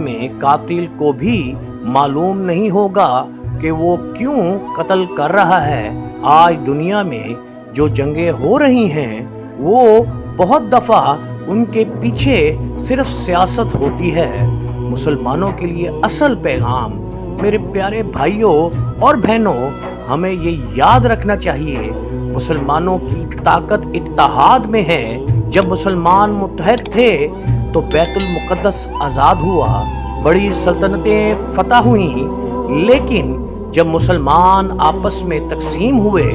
میں قاتل کو بھی معلوم نہیں ہوگا کہ وہ کیوں قتل کر رہا ہے۔ آج دنیا میں جو جنگیں ہو رہی ہیں وہ بہت دفعہ ان کے پیچھے صرف سیاست ہوتی ہے۔ مسلمانوں کے لیے اصل پیغام، میرے پیارے بھائیوں اور بہنوں، ہمیں یہ یاد رکھنا چاہیے، مسلمانوں کی طاقت اتحاد میں ہے۔ جب مسلمان متحد تھے تو بیت المقدس آزاد ہوا، بڑی سلطنتیں فتح ہوئیں، لیکن جب مسلمان آپس میں تقسیم ہوئے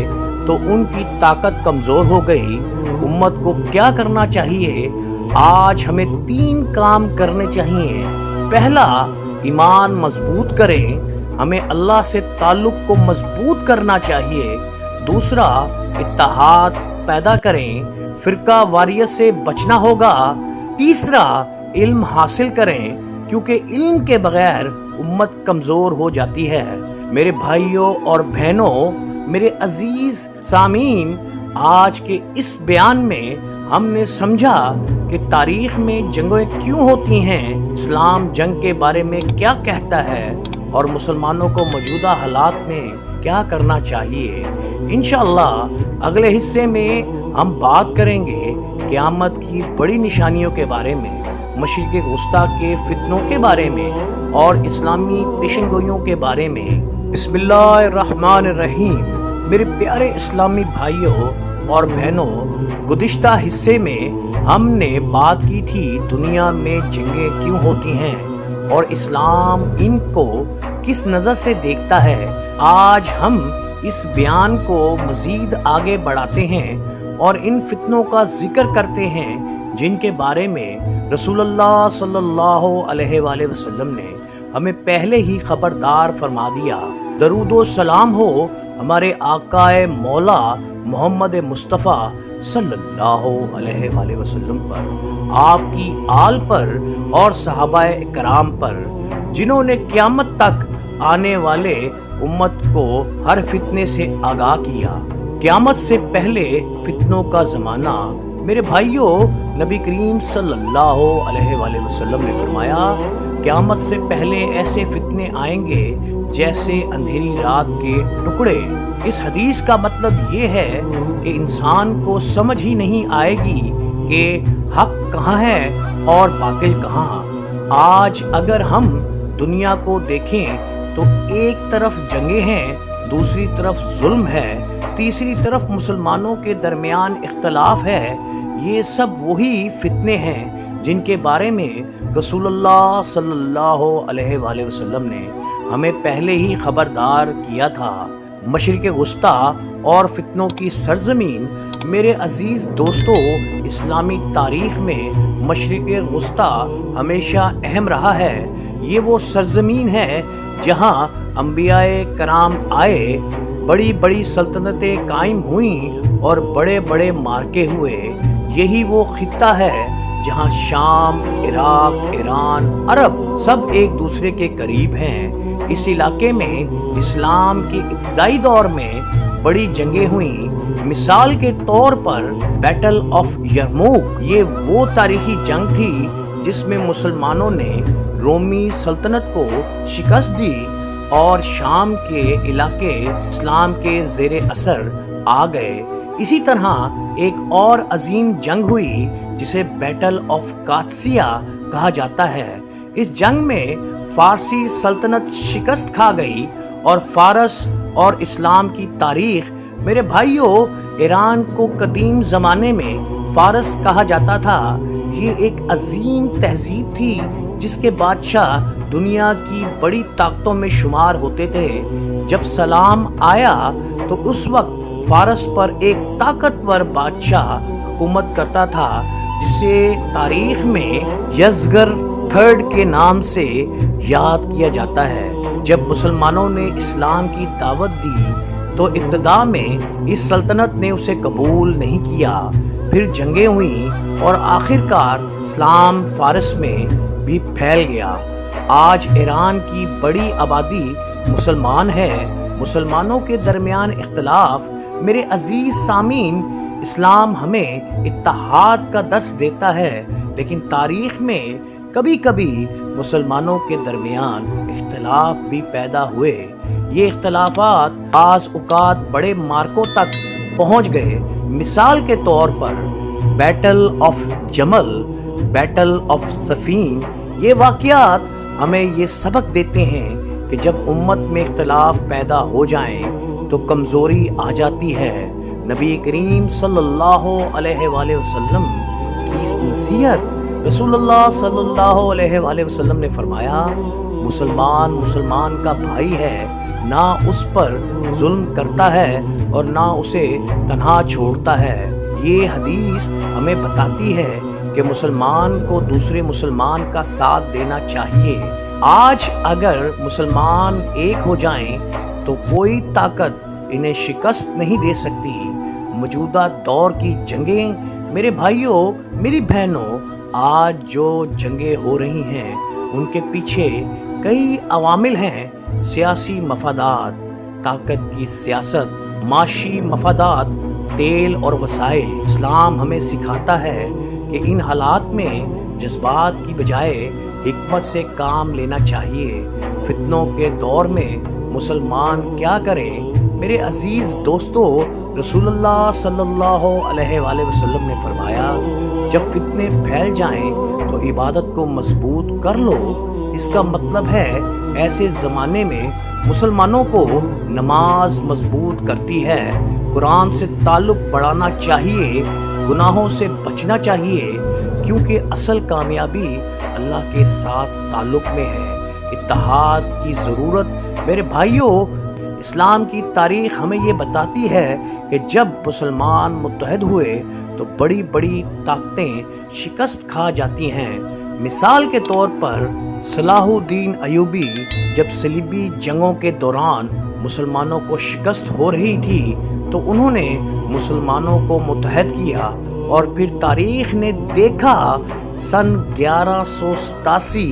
تو ان کی طاقت کمزور ہو گئی۔ امت کو کیا کرنا چاہیے؟ آج ہمیں 3 کام کرنے چاہیے۔ پہلا، ایمان مضبوط کریں، ہمیں اللہ سے تعلق کو مضبوط کرنا چاہیے۔ دوسرا، اتحاد پیدا کریں، فرقہ واریت سے بچنا ہوگا۔ تیسرا، علم حاصل کریں، کیونکہ علم کے بغیر امت کمزور ہو جاتی ہے۔ میرے بھائیوں اور بہنوں، میرے عزیز سامعین، آج کے اس بیان میں ہم نے سمجھا کہ تاریخ میں جنگیں کیوں ہوتی ہیں، اسلام جنگ کے بارے میں کیا کہتا ہے اور مسلمانوں کو موجودہ حالات میں کیا کرنا چاہیے۔ انشاءاللہ اگلے حصے میں ہم بات کریں گے قیامت کی بڑی نشانیوں کے بارے میں، مشرق وسطیٰ کے فتنوں کے بارے میں اور اسلامی پیشن گوئیوں کے بارے میں۔ بسم اللہ الرحمن الرحیم۔ میرے پیارے اسلامی بھائیوں اور بہنوں، گزشتہ حصے میں ہم نے بات کی تھی دنیا میں جنگیں کیوں ہوتی ہیں اور اسلام ان کو کس نظر سے دیکھتا ہے۔ آج ہم اس بیان کو مزید آگے بڑھاتے ہیں اور ان فتنوں کا ذکر کرتے ہیں جن کے بارے میں رسول اللہ صلی اللہ علیہ وآلہ وسلم نے ہمیں پہلے ہی خبردار فرما دیا۔ درود و سلام ہو ہمارے آقائے مولا محمد مصطفیٰ صلی اللہ علیہ وآلہ وسلم پر، آپ کی آل پر اور صحابہ کرام پر، جنہوں نے قیامت تک آنے والے امت کو ہر فتنے سے آگاہ کیا۔ قیامت سے پہلے فتنوں کا زمانہ، میرے بھائیوں، نبی کریم صلی اللہ علیہ وآلہ وسلم نے فرمایا، قیامت سے پہلے ایسے فتنے آئیں گے جیسے اندھیری رات کے ٹکڑے۔ اس حدیث کا مطلب یہ ہے کہ انسان کو سمجھ ہی نہیں آئے گی کہ حق کہاں ہے اور باطل کہاں۔ آج اگر ہم دنیا کو دیکھیں تو ایک طرف جنگیں ہیں، دوسری طرف ظلم ہے، تیسری طرف مسلمانوں کے درمیان اختلاف ہے۔ یہ سب وہی فتنے ہیں جن کے بارے میں رسول اللہ صلی اللہ علیہ وآلہ وسلم نے ہمیں پہلے ہی خبردار کیا تھا۔ مشرق وسطیٰ اور فتنوں کی سرزمین، میرے عزیز دوستو، اسلامی تاریخ میں مشرق وسطیٰ ہمیشہ اہم رہا ہے۔ یہ وہ سرزمین ہے جہاں انبیاء کرام آئے، بڑی بڑی سلطنتیں قائم ہوئیں اور بڑے بڑے مارکے ہوئے۔ یہی وہ خطہ ہے جہاں شام، عراق، ایران، عرب سب ایک دوسرے کے قریب ہیں۔ اس علاقے میں اسلام کے ابتدائی دور میں بڑی جنگیں ہوئیں۔ مثال کے طور پر بیٹل آف یرموک، یہ وہ تاریخی جنگ تھی جس میں مسلمانوں نے رومی سلطنت کو شکست دی اور شام کے علاقے اسلام کے زیر اثر آ گئے۔ اسی طرح ایک اور عظیم جنگ ہوئی جسے بیٹل آف قادسیہ کہا جاتا ہے۔ اس جنگ میں فارسی سلطنت شکست کھا گئی اور فارس اور اسلام کی تاریخ، میرے بھائیوں، ایران کو قدیم زمانے میں فارس کہا جاتا تھا۔ یہ ایک عظیم تہذیب تھی جس کے بادشاہ دنیا کی بڑی طاقتوں میں شمار ہوتے تھے۔ جب سلام آیا تو اس وقت فارس پر ایک طاقتور بادشاہ حکومت کرتا تھا جسے تاریخ میں یزگر تھرڈ کے نام سے یاد کیا جاتا ہے۔ جب مسلمانوں نے اسلام کی دعوت دی تو ابتدا میں اس سلطنت نے اسے قبول نہیں کیا، پھر جنگیں ہوئیں اور آخرکار اسلام فارس میں بھی پھیل گیا۔ آج ایران کی بڑی آبادی مسلمان ہے۔ مسلمانوں کے درمیان اختلاف، میرے عزیز سامعین، اسلام ہمیں اتحاد کا درس دیتا ہے، لیکن تاریخ میں کبھی کبھی مسلمانوں کے درمیان اختلاف بھی پیدا ہوئے۔ یہ اختلافات بعض اوقات بڑے مارکوں تک پہنچ گئے۔ مثال کے طور پر بیٹل آف جمل، بیٹل آف صفین، یہ واقعات ہمیں یہ سبق دیتے ہیں کہ جب امت میں اختلاف پیدا ہو جائیں تو کمزوری آ جاتی ہے۔ نبی کریم صلی اللہ علیہ وآلہ وسلم کی نصیحت، رسول اللہ صلی اللہ علیہ وآلہ وسلم نے فرمایا، مسلمان کا بھائی ہے، نہ اس پر ظلم کرتا ہے اور نہ اسے تنہا چھوڑتا ہے۔ یہ حدیث ہمیں بتاتی ہے کہ مسلمان کو دوسرے مسلمان کا ساتھ دینا چاہیے۔ آج اگر مسلمان ایک ہو جائیں تو کوئی طاقت انہیں شکست نہیں دے سکتی۔ موجودہ دور کی جنگیں، میرے بھائیوں، میری بہنوں، آج جو جنگیں ہو رہی ہیں ان کے پیچھے کئی عوامل ہیں۔ سیاسی مفادات، طاقت کی سیاست، معاشی مفادات، تیل اور وسائل۔ اسلام ہمیں سکھاتا ہے کہ ان حالات میں جذبات کی بجائے حکمت سے کام لینا چاہیے۔ فتنوں کے دور میں مسلمان کیا کریں؟ میرے عزیز دوستو، رسول اللہ صلی اللہ علیہ وآلہ وسلم نے فرمایا، جب فتنے پھیل جائیں تو عبادت کو مضبوط کر لو۔ اس کا مطلب ہے ایسے زمانے میں مسلمانوں کو نماز مضبوط کرتی ہے، قرآن سے تعلق بڑھانا چاہیے، گناہوں سے بچنا چاہیے، کیونکہ اصل کامیابی اللہ کے ساتھ تعلق میں ہے۔ اتحاد کی ضرورت، میرے بھائیوں، اسلام کی تاریخ ہمیں یہ بتاتی ہے کہ جب مسلمان متحد ہوئے تو بڑی بڑی طاقتیں شکست کھا جاتی ہیں۔ مثال کے طور پر صلاح الدین ایوبی جب صلیبی جنگوں کے دوران مسلمانوں کو شکست ہو رہی تھی تو انہوں نے مسلمانوں کو متحد کیا، اور پھر تاریخ نے دیکھا سن 1187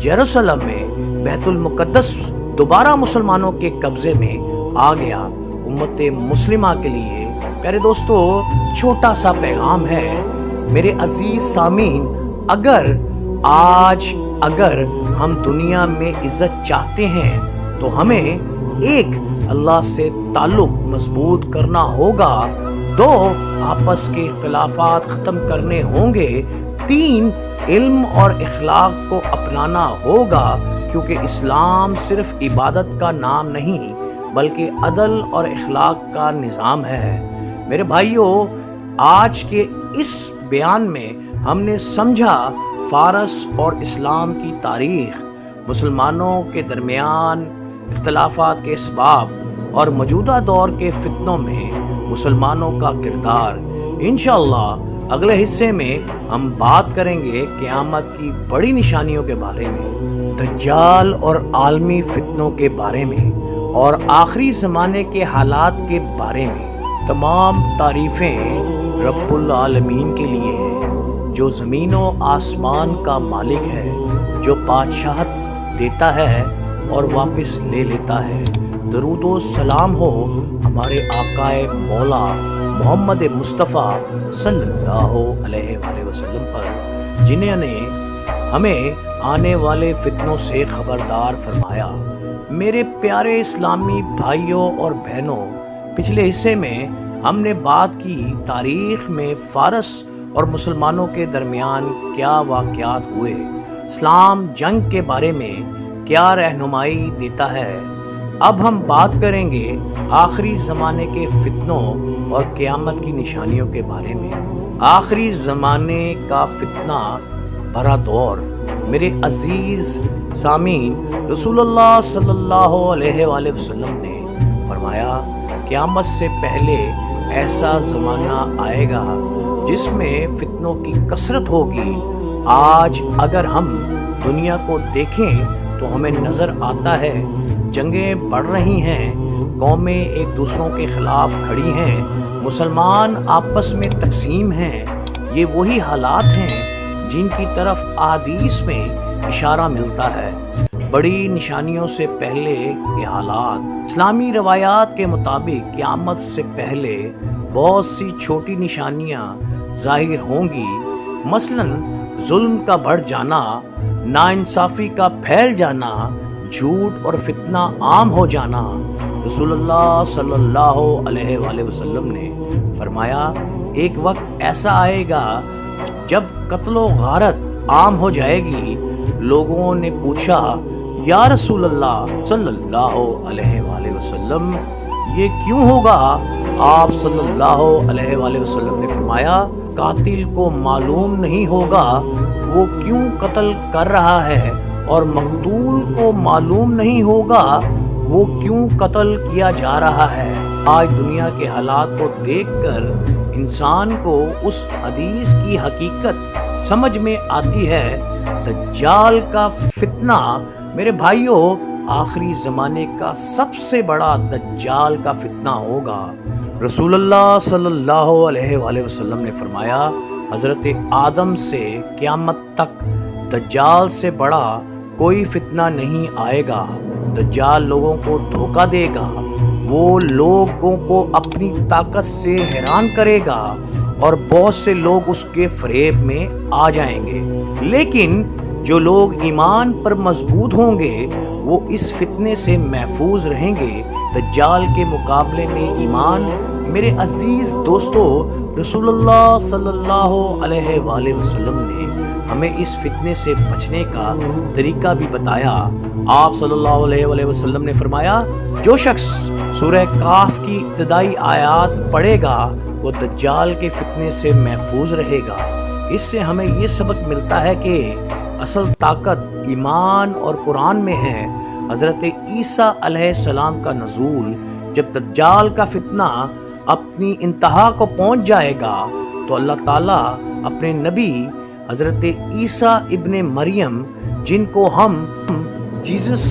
یروشلم میں بیت المقدس دوبارہ مسلمانوں کے قبضے میں آ گیا۔ امت مسلمہ کے لیے پیارے دوستو چھوٹا سا پیغام ہے، میرے عزیز سامعین، اگر ہم دنیا میں عزت چاہتے ہیں تو ہمیں ایک، اللہ سے تعلق مضبوط کرنا ہوگا، 2، آپس کے اختلافات ختم کرنے ہوں گے، 3، علم اور اخلاق کو اپنانا ہوگا، کیونکہ اسلام صرف عبادت کا نام نہیں بلکہ عدل اور اخلاق کا نظام ہے۔ میرے بھائیوں، آج کے اس بیان میں ہم نے سمجھا فارس اور اسلام کی تاریخ، مسلمانوں کے درمیان اختلافات کے اسباب اور موجودہ دور کے فتنوں میں مسلمانوں کا کردار۔ انشاءاللہ اگلے حصے میں ہم بات کریں گے قیامت کی بڑی نشانیوں کے بارے میں، دجال اور عالمی فتنوں کے بارے میں، اور آخری زمانے کے حالات کے بارے میں۔ تمام تعریفیں رب العالمین کے لیے ہیں، جو زمین و آسمان کا مالک ہے، جو بادشاہت دیتا ہے اور واپس لے لیتا ہے۔ درود و سلام ہو ہمارے آقائے مولا محمد مصطفیٰ صلی اللہ علیہ وآلہ وسلم پر، جنہوں نے ہمیں آنے والے فتنوں سے خبردار فرمایا۔ میرے پیارے اسلامی بھائیوں اور بہنوں، پچھلے حصے میں ہم نے بات کی تاریخ میں فارس اور مسلمانوں کے درمیان کیا واقعات ہوئے، اسلام جنگ کے بارے میں کیا رہنمائی دیتا ہے۔ اب ہم بات کریں گے آخری زمانے کے فتنوں اور قیامت کی نشانیوں کے بارے میں۔ آخری زمانے کا فتنہ بھرا دور، میرے عزیز سامعین، رسول اللہ صلی اللہ علیہ وآلہ وسلم نے فرمایا، قیامت سے پہلے ایسا زمانہ آئے گا جس میں فتنوں کی کثرت ہوگی۔ آج اگر ہم دنیا کو دیکھیں تو ہمیں نظر آتا ہے جنگیں بڑھ رہی ہیں، قومیں ایک دوسروں کے خلاف کھڑی ہیں، مسلمان آپس میں تقسیم ہیں۔ یہ وہی حالات ہیں جن کی طرف احادیث میں اشارہ ملتا ہے۔ بڑی نشانیوں سے پہلے یہ حالات، اسلامی روایات کے مطابق قیامت سے پہلے بہت سی چھوٹی نشانیاں ظاہر ہوں گی۔ مثلاً ظلم کا بڑھ جانا، ناانصافی کا پھیل جانا، جھوٹ اور فتنہ عام ہو جانا۔ رسول اللہ صلی اللہ علیہ وآلہ وسلم نے فرمایا، ایک وقت ایسا آئے گا جب قتل و غارت عام ہو جائے گی۔ لوگوں نے پوچھا، یا رسول اللہ صلی اللہ علیہ وآلہ وسلم، یہ کیوں ہوگا؟ آپ صلی اللہ علیہ وآلہ وسلم نے فرمایا، قاتل کو معلوم نہیں ہوگا وہ کیوں قتل کر رہا ہے، اور مقتول کو معلوم نہیں ہوگا وہ کیوں قتل کیا جا رہا ہے۔ آج دنیا کے حالات کو دیکھ کر انسان کو اس حدیث کی حقیقت سمجھ میں آتی ہے۔ دجال کا فتنہ میرے بھائیوں آخری زمانے کا سب سے بڑا دجال کا فتنہ ہوگا۔ رسول اللہ صلی اللہ علیہ وآلہ وسلم نے فرمایا، حضرت آدم سے قیامت تک دجال سے بڑا کوئی فتنہ نہیں آئے گا۔ دجال لوگوں کو دھوکہ دے گا، وہ لوگوں کو اپنی طاقت سے حیران کرے گا اور بہت سے لوگ اس کے فریب میں آ جائیں گے، لیکن جو لوگ ایمان پر مضبوط ہوں گے وہ اس فتنے سے محفوظ رہیں گے۔ دجال کے مقابلے میں ایمان، میرے عزیز دوستو، رسول اللہ صلی اللہ علیہ وآلہ وسلم نے ہمیں اس فتنے سے بچنے کا طریقہ بھی بتایا۔ آپ صلی اللہ علیہ وآلہ وسلم نے فرمایا، جو شخص سورہ کہف کی ابتدائی آیات پڑھے گا وہ دجال کے فتنے سے محفوظ رہے گا۔ اس سے ہمیں یہ سبق ملتا ہے کہ اصل طاقت ایمان اور قرآن میں ہے۔ حضرت عیسیٰ علیہ السلام کا نزول، جب دجال کا فتنہ اپنی انتہا کو پہنچ جائے گا تو اللہ تعالیٰ اپنے نبی حضرت عیسیٰ ابن مریم، جن کو ہم جیزس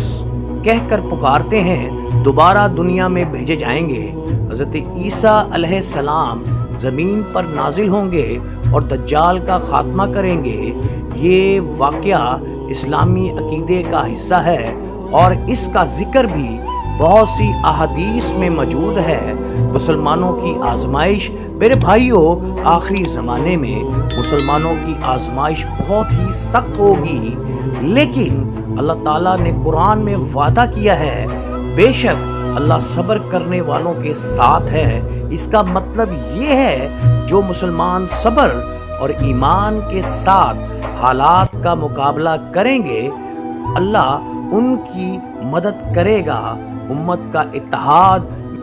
کہہ کر پکارتے ہیں، دوبارہ دنیا میں بھیجے جائیں گے۔ حضرت عیسیٰ علیہ السلام زمین پر نازل ہوں گے اور دجال کا خاتمہ کریں گے۔ یہ واقعہ اسلامی عقیدے کا حصہ ہے اور اس کا ذکر بھی بہت سی احادیث میں موجود ہے۔ مسلمانوں کی آزمائش، میرے بھائیوں، آخری زمانے میں مسلمانوں کی آزمائش بہت ہی سخت ہوگی، لیکن اللہ تعالیٰ نے قرآن میں وعدہ کیا ہے، بے شک اللہ صبر کرنے والوں کے ساتھ ہے۔ اس کا مطلب یہ ہے جو مسلمان صبر اور ایمان کے ساتھ حالات کا مقابلہ کریں گے، اللہ ان کی مدد کرے گا۔ امت کا اتحاد،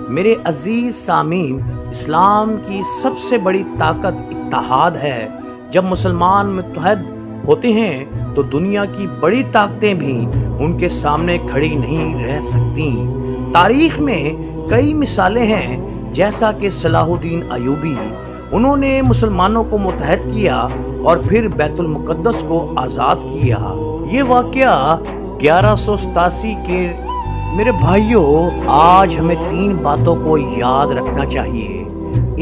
میرے عزیز سامعین، اسلام کی سب سے بڑی طاقت اتحاد ہے۔ جب مسلمان متحد ہوتے ہیں تو دنیا کی بڑی طاقتیں بھی ان کے سامنے کھڑی نہیں رہ سکتی۔ تاریخ میں کئی مثالیں ہیں، جیسا کہ صلاح الدین ایوبی، انہوں نے مسلمانوں کو متحد کیا اور پھر بیت المقدس کو آزاد کیا۔ یہ واقعہ 1187 کے میرے بھائیوں، آج ہمیں 3 باتوں کو یاد رکھنا چاہیے۔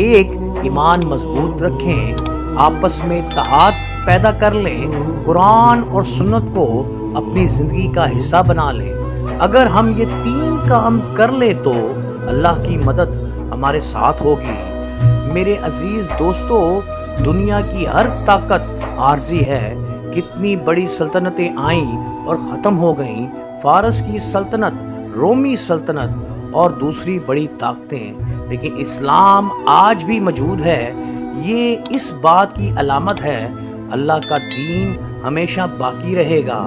ایک، ایمان مضبوط رکھیں، آپس میں اتحاد پیدا کر لیں، قرآن اور سنت کو اپنی زندگی کا حصہ بنا لیں۔ اگر ہم یہ 3 کام کر لیں تو اللہ کی مدد ہمارے ساتھ ہوگی۔ میرے عزیز دوستو، دنیا کی ہر طاقت عارضی ہے۔ کتنی بڑی سلطنتیں آئیں اور ختم ہو گئیں، فارس کی سلطنت، رومی سلطنت اور دوسری بڑی طاقتیں، لیکن اسلام آج بھی موجود ہے۔ یہ اس بات کی علامت ہے اللہ کا دین ہمیشہ باقی رہے گا۔